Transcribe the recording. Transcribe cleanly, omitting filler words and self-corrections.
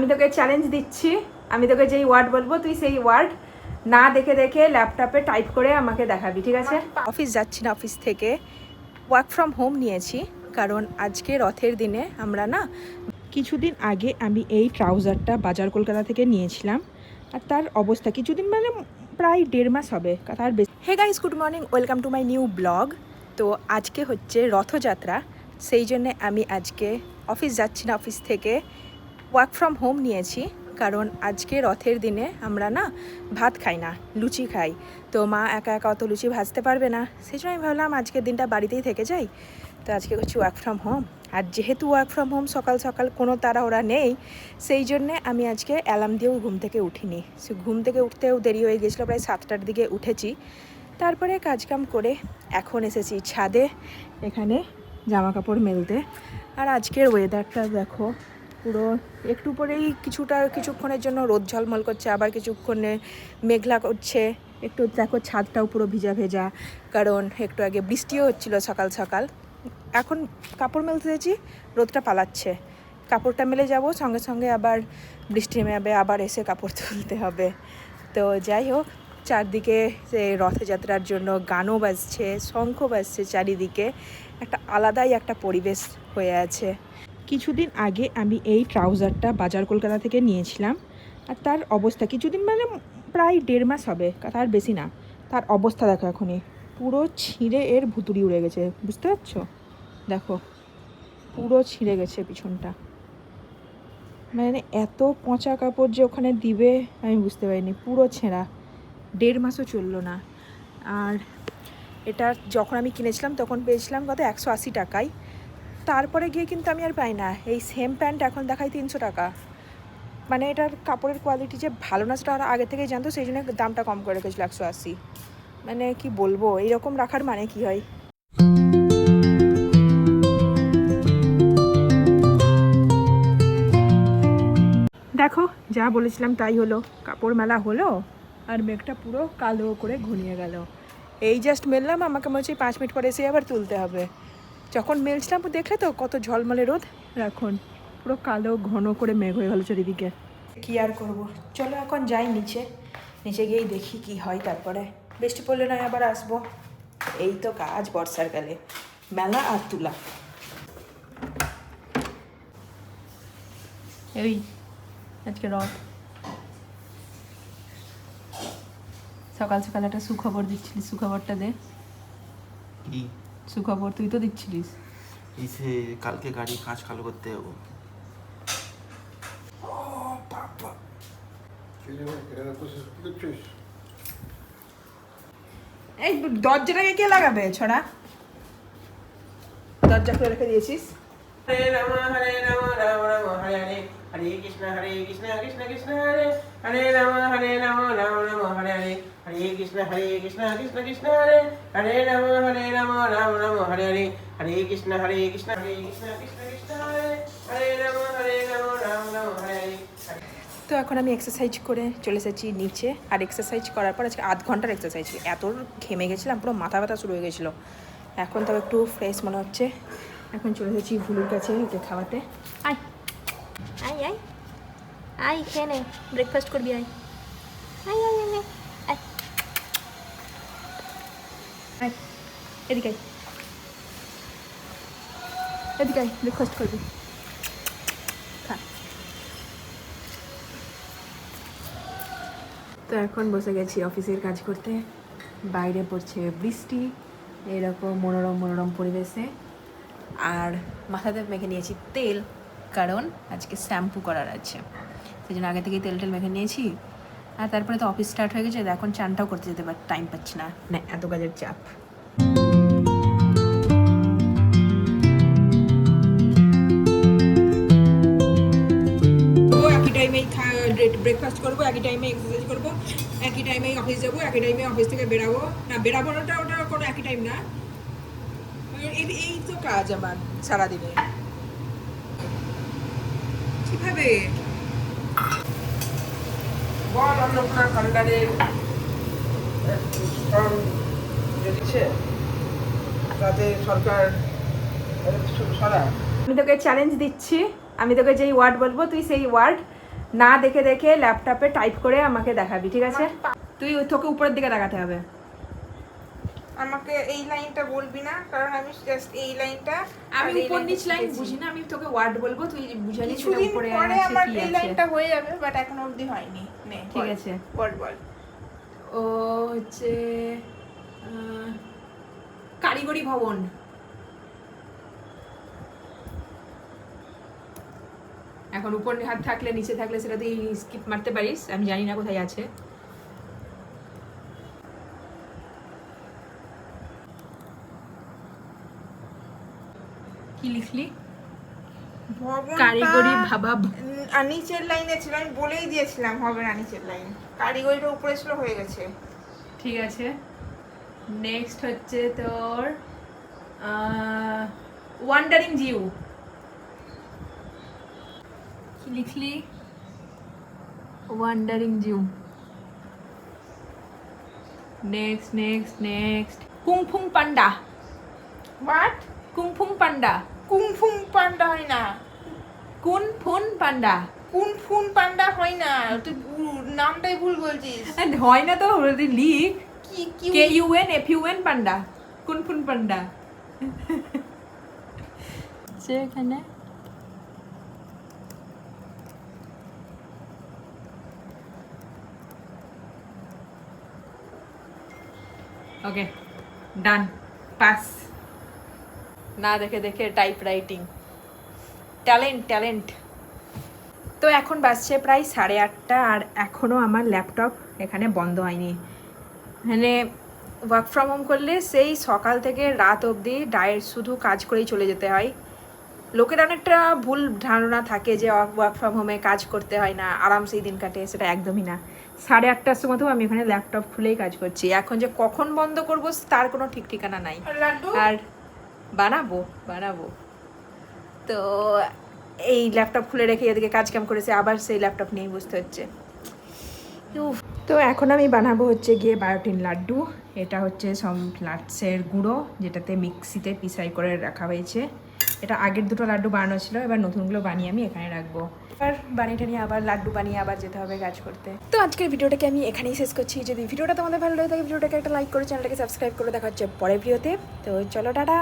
আমি তোকে চ্যালেঞ্জ দিচ্ছি, আমি তোকে যেই ওয়ার্ড বলবো তুই সেই ওয়ার্ড না দেখে দেখে ল্যাপটপে টাইপ করে আমাকে দেখাবি, ঠিক আছে? অফিস যাচ্ছি না, অফিস থেকে ওয়ার্ক ফ্রম হোম নিয়েছি, কারণ আজকে রথের দিনে আমরা না কিছুদিন আগে আমি এই ট্রাউজারটা বাজার কলকাতা থেকে নিয়েছিলাম, আর তার অবস্থা কিছুদিন মানে প্রায় 1.5 মাস হবে তার বেশি। Hey guys, good morning, welcome to my new blog. তো আজকে হচ্ছে রথযাত্রা, সেই জন্যে আমি আজকে অফিস যাচ্ছি না, অফিস থেকে ওয়ার্ক ফ্রম হোম নিয়েছি, কারণ আজকে রথের দিনে আমরা না ভাত খাই না, লুচি খাই। তো মা একা একা অত লুচি ভাজতে পারবে না, সেই জন্য আমি ভাবলাম আজকের দিনটা বাড়িতেই থেকে যাই। তো আজকে হচ্ছে ওয়ার্ক ফ্রম হোম, আর যেহেতু ওয়ার্ক ফ্রম হোম সকাল সকাল কোনো তাড়াহুড়া নেই, সেই জন্যে আমি আজকে অ্যালার্ম দিয়েও ঘুম থেকে উঠিনি। সে ঘুম থেকে উঠতেও দেরি হয়ে গেছিলো, প্রায় 7টার দিকে উঠেছি। তারপরে কাজকাম করে এখন এসেছি ছাদে, এখানে জামা কাপড় মেলতে। আর আজকের ওয়েদারটা দেখো, পুরো একটু পরেই কিছুক্ষণের জন্য রোদ ঝলমল করছে, আবার কিছুক্ষণে মেঘলা করছে। একটু দেখো ছাদটাও পুরো ভিজা ভেজা, কারণ একটু আগে বৃষ্টিও হচ্ছিল সকাল সকাল। এখন কাপড় মেলতে দিয়েছি, রোদটা পালাচ্ছে, কাপড়টা মেলে যাব, সঙ্গে সঙ্গে আবার বৃষ্টি নেমে যাবে, আবার এসে কাপড় তুলতে হবে। তো যাই হোক, চারদিকে যে রথযাত্রার জন্য গানও বাজছে, শঙ্খ বাজছে, চারিদিকে একটা আলাদাই একটা পরিবেশ হয়ে আছে। কিছুদিন আগে আমি এই ট্রাউজারটা বাজার কলকাতা থেকে নিয়েছিলাম, আর তার অবস্থা কিছুদিন মানে প্রায় 1.5 মাস হবে, তার বেশি না। তার অবস্থা দেখো, এখনই পুরো ছিঁড়ে এর ভুতুড়ি উড়ে গেছে, বুঝতে পারছো? দেখো পুরো ছিঁড়ে গেছে পিছনটা, মানে এত পচা কাপড় যে ওখানে দিবে আমি বুঝতে পারিনি, পুরো ছেঁড়া, 1.5 মাসও চললো না। আর এটা যখন আমি কিনেছিলাম তখন পেয়েছিলাম কত, 180 টাকায়। তারপরে গিয়ে কিন্তু আমি আর পাই না, এই সেম প্যান্ট এখন দেখাই 300 টাকা। মানে এটার কাপড়ের কোয়ালিটি যে ভালো না সেটা ওরা আগে থেকেই জানতো, সেই জন্য দামটা কম করে রেখেছিলো 180। মানে কি বলবো, এইরকম রাখার মানে কি হয়? দেখো যা বলেছিলাম তাই হলো, কাপড় মেলা হলো আর মেঘটা পুরো কালো করে ঘনিয়ে গেল। এই জাস্ট মেললাম, আমাকে মনে হচ্ছে 5 মিনিট পরে এসে আবার তুলতে হবে। যখন মেলছিলাম দেখলে তো কত ঝলমলে রোদ, এখন পুরো কালো ঘন করে মেঘ হয়ে গেল চারিদিকে। কী আর করবো, চলো এখন যাই নিচে, নিচে গিয়েই দেখি কি হয়। তারপরে বৃষ্টি পড়লে নয় আবার আসবো। এই তো কাজ বর্ষার কালে, মেলা আর তুলা। এই আজকে রথ, সকাল সকাল একটা সুখবর দিচ্ছিলিস, সুখবরটা দে। কি সুখবর তুই তো দিচ্ছিলিস? এসে কালকে গাড়ি কাজ চালু করতে যাবো। এই দরজাটাকে কে লাগাবে ছড়া? দরজা খুলে রেখে দিয়েছিস? হরে রাম রাম রাম হরে হরে, হরে কৃষ্ণ কৃষ্ণ কৃষ্ণ হরে, হরে রাম রাম রাম হরে হরে, হরে কৃষ্ণ কৃষ্ণ কৃষ্ণ হরে, হরে রাম রাম হরে হরে, হরে কৃষ্ণ কৃষ্ণ কৃষ্ণ কৃষ্ণ হরে, হরে রাম রাম হরে হরে। তো এখন আমি এক্সারসাইজ করে চলে এসেছি নিচে, আর এক্সারসাইজ করার পর আজকে 1/2 ঘন্টার এক্সারসাইজ, এত ঘেমে গেছিলাম, পুরো মাথা ব্যথা শুরু হয়ে গেছিলো। এখন তো একটু ফ্রেশ মনে হচ্ছে। এখন চলে এসেছি ভুলুর কাছে ওকে খাওয়াতে। আয় আয় আয় আয়, খেয়ে নে, ব্রেকফাস্ট করবি, আয় আয় আয় আয় আয় আয়, এদিকে আয়, এদিকে আয়, ব্রেকফাস্ট করবি, খা। তো এখন বসে গেছি অফিসের কাজ করতে, বাইরে পড়ছে বৃষ্টি, এরকম মনোরম মনোরম পরিবেশে। আর মাথাতে মেখে নিয়েছি তেল, কারণ আজকে শ্যাম্পু করার আছে, সেই জন্য আগে থেকেই তেল মেখে নিয়েছি। আর তারপরে তো অফিস স্টার্ট হয়ে গেছে, এখন চানটাও করতে যেতে পার, টাইম পাচ্ছি না, না এত কাজের চাপ। একই টাইমেই ব্রেকফাস্ট করবো, একই টাইমে এক্সারসাইজ করবো, একই টাইমেই অফিস যাবো, একই টাইমে অফিস থেকে বেরাবো। না বেরাবো না, ওটা কোনো একই টাইম না, এই তো কাজ আমার সারাদিনে। কিভাবে বল অন্নপূর্ণা কান্ডারের দিচ্ছে তাতে সরকার সরা। আমি তোকে চ্যালেঞ্জ দিচ্ছি, আমি তোকে যেই ওয়ার্ড বলবো তুই সেই ওয়ার্ড না দেখে দেখে ল্যাপটপে টাইপ করে আমাকে দেখাবি, ঠিক আছে? তুই তোকে উপরের দিকে দেখাতে হবে। আমাকে এই লাইনটা বলবি না, কারণ আমি জাস্ট এই লাইনটা আমি উপর নিচ লাইন বুঝি না, আমি তোকে ওয়ার্ড বলবো, তুই বুঝে নিস সেটা কিছুদিন উপরে পরে আছে আমার কি এই আছে। লাইনটা হয়ে যাবে, বাট এখনো অবধি হয়নি। নে ঠিক আছে। বল বল। ও হচ্ছে কারিগরি ভবন। এখন উপর হাত থাকলে নিচে থাকলে সেটা তুই স্কিপ মারতে পারিস, আমি জানি না কোথায় আছে। কি লিখলি? কারিগরি ভাবা। আর নিচের লাইনে ছিল, আমি বলেই দিয়েছিলাম হবে না নিচের লাইন, কারিগরিটা উপরে ছিল, হয়ে গেছে। ঠিক আছে, নেক্সট হচ্ছে তোর ওয়ান্ডারিং জিউ। কি লিখলি? Wandering Jew. Next next next kung fu Panda. What? Kung fu Panda. Kung fu Panda হয় না, কুনফুন পান্ডা। কুনফুন পান্ডা হয় না, তুই নামটাই ভুল বলছিস। হয় না তো লিখ কি কি KUNFUN পান্ডা, কুনফুন পান্ডা। এখানে ওকে ডান, পাস। না দেখে দেখে টাইপ রাইটিং, ট্যালেন্ট ট্যালেন্ট। তো এখন বাজছে প্রায় 8:30 আর এখনও আমার ল্যাপটপ এখানে বন্ধ হয়নি। মানে ওয়ার্ক ফ্রম হোম করলে সেই সকাল থেকে রাত অবধি ডায়েট শুধু কাজ করেই চলে যেতে হয়। লোকের অনেকটা ভুল ধারণা থাকে যে ওয়ার্ক ফ্রম হোমে কাজ করতে হয় না, আরামসেই দিন কাটে, সেটা একদমই না। 8:30টার সময়তেও আমি এখানে ল্যাপটপ খুলেই কাজ করছি। এখন যে কখন বন্ধ করব তার কোনো ঠিক ঠিকানা নাই। লাড্ডু আর বানাবো তো এই ল্যাপটপ খুলে রেখে এদিকে কাজ কাম করেছে, আবার সেই ল্যাপটপ নিয়েই বুঝতে হচ্ছে। তো এখন আমি বানাবো হচ্ছে গিয়ে বায়োটিন লাড্ডু। এটা হচ্ছে সব নাটসের গুঁড়ো, যেটাতে মিক্সিতে পিসাই করে রাখা হয়েছে। এটা আগের দুটো লাড্ডু বানানো ছিল, এবার নতুনগুলো বানিয়ে আমি এখানে রাখবো। এবার বানিয়ে টানিয়ে আবার লাড্ডু বানিয়ে আবার যেতে হবে কাজ করতে। তো আজকের ভিডিওটাকে আমি এখানেই শেষ করছি। যদি ভিডিওটা তোমাদের ভালো লাগে থাকে ভিডিওটাকে একটা লাইক করে চ্যানেলটাকে সাবস্ক্রাইব করে দেখা হচ্ছে পরের ভিডিওতে। তো চলো টাটা।